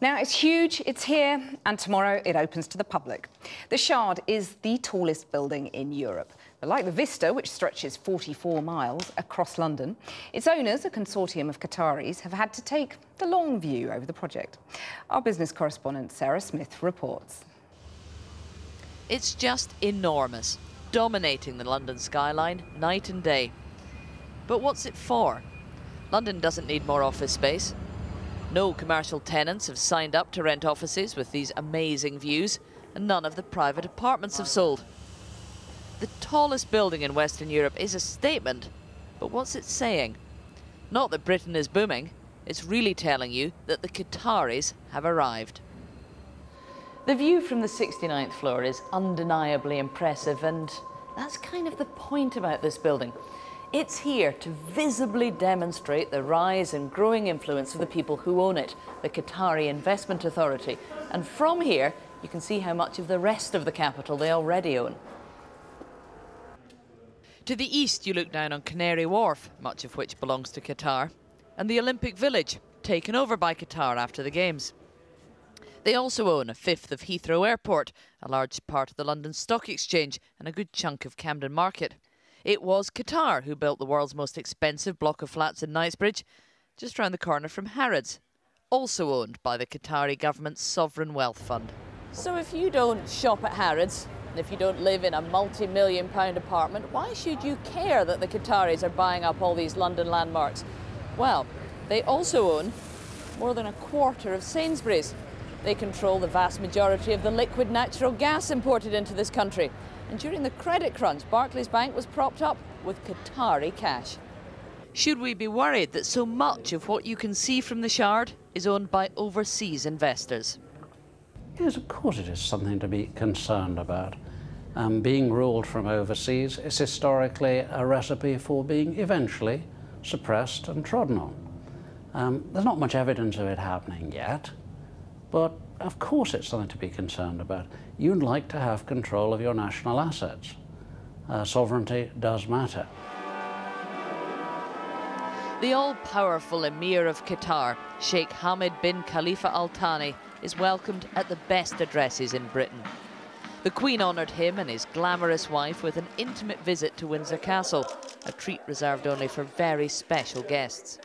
Now, it's huge, it's here, and tomorrow it opens to the public. The Shard is the tallest building in Europe. But like the Vista, which stretches 44 miles across London, its owners, a consortium of Qataris, have had to take the long view over the project. Our business correspondent Sarah Smith reports. It's just enormous, dominating the London skyline night and day. But what's it for? London doesn't need more office space. No commercial tenants have signed up to rent offices with these amazing views, and none of the private apartments have sold. The tallest building in Western Europe is a statement, but what's it saying? Not that Britain is booming, it's really telling you that the Qataris have arrived. The view from the 69th floor is undeniably impressive, and that's kind of the point about this building. It's here to visibly demonstrate the rise and growing influence of the people who own it, the Qatari Investment Authority. And from here, you can see how much of the rest of the capital they already own. To the east, you look down on Canary Wharf, much of which belongs to Qatar, and the Olympic Village, taken over by Qatar after the Games. They also own a fifth of Heathrow Airport, a large part of the London Stock Exchange, and a good chunk of Camden Market. It was Qatar who built the world's most expensive block of flats in Knightsbridge, just round the corner from Harrods, also owned by the Qatari government's sovereign wealth fund. So if you don't shop at Harrods, and if you don't live in a multi-million-pound apartment, why should you care that the Qataris are buying up all these London landmarks? Well, they also own more than a quarter of Sainsbury's. They control the vast majority of the liquid natural gas imported into this country. And during the credit crunch, Barclays Bank was propped up with Qatari cash. Should we be worried that so much of what you can see from the Shard is owned by overseas investors? Yes, of course it is something to be concerned about. Being ruled from overseas is historically a recipe for being eventually suppressed and trodden on. There's not much evidence of it happening yet, but of course it's something to be concerned about. You'd like to have control of your national assets. Sovereignty does matter. The all-powerful Emir of Qatar, Sheikh Hamad bin Khalifa Al Thani, is welcomed at the best addresses in Britain. The Queen honoured him and his glamorous wife with an intimate visit to Windsor Castle, a treat reserved only for very special guests.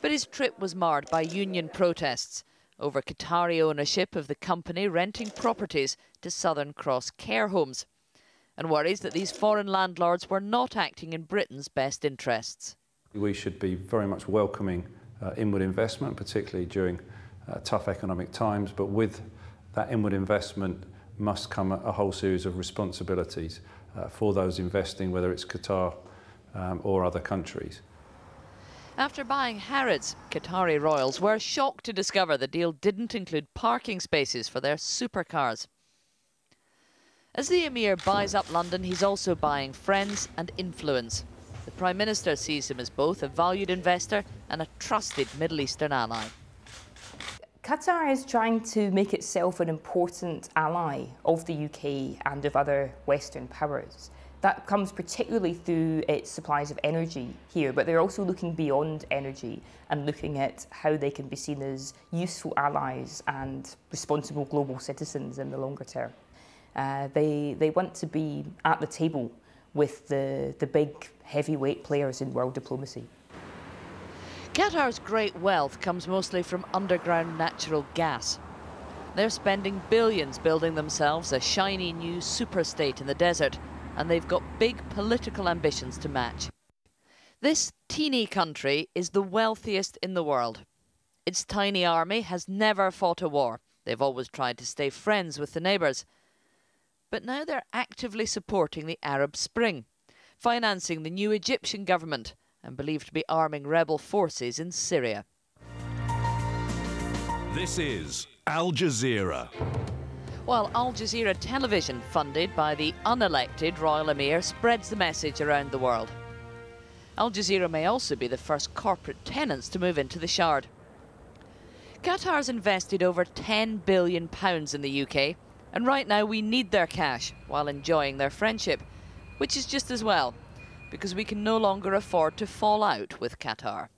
But his trip was marred by union protests over Qatari ownership of the company renting properties to Southern Cross care homes, and worries that these foreign landlords were not acting in Britain's best interests. We should be very much welcoming inward investment, particularly during tough economic times, but with that inward investment must come a whole series of responsibilities for those investing, whether it's Qatar or other countries. After buying Harrods, Qatari royals were shocked to discover the deal didn't include parking spaces for their supercars. As the Emir buys up London, he's also buying friends and influence. The Prime Minister sees him as both a valued investor and a trusted Middle Eastern ally. Qatar is trying to make itself an important ally of the UK and of other Western powers. That comes particularly through its supplies of energy here, but they're also looking beyond energy and looking at how they can be seen as useful allies and responsible global citizens in the longer term. They want to be at the table with the big heavyweight players in world diplomacy. Qatar's great wealth comes mostly from underground natural gas. They're spending billions building themselves a shiny new super-state in the desert, and they've got big political ambitions to match. This teeny country is the wealthiest in the world. Its tiny army has never fought a war. They've always tried to stay friends with the neighbours. But now they're actively supporting the Arab Spring, financing the new Egyptian government, and believed to be arming rebel forces in Syria. This is Al Jazeera. While Al Jazeera television, funded by the unelected Royal Emir, spreads the message around the world. Al Jazeera may also be the first corporate tenants to move into the Shard. Qatar's invested over £10 billion in the UK, and right now we need their cash while enjoying their friendship, which is just as well, because we can no longer afford to fall out with Qatar.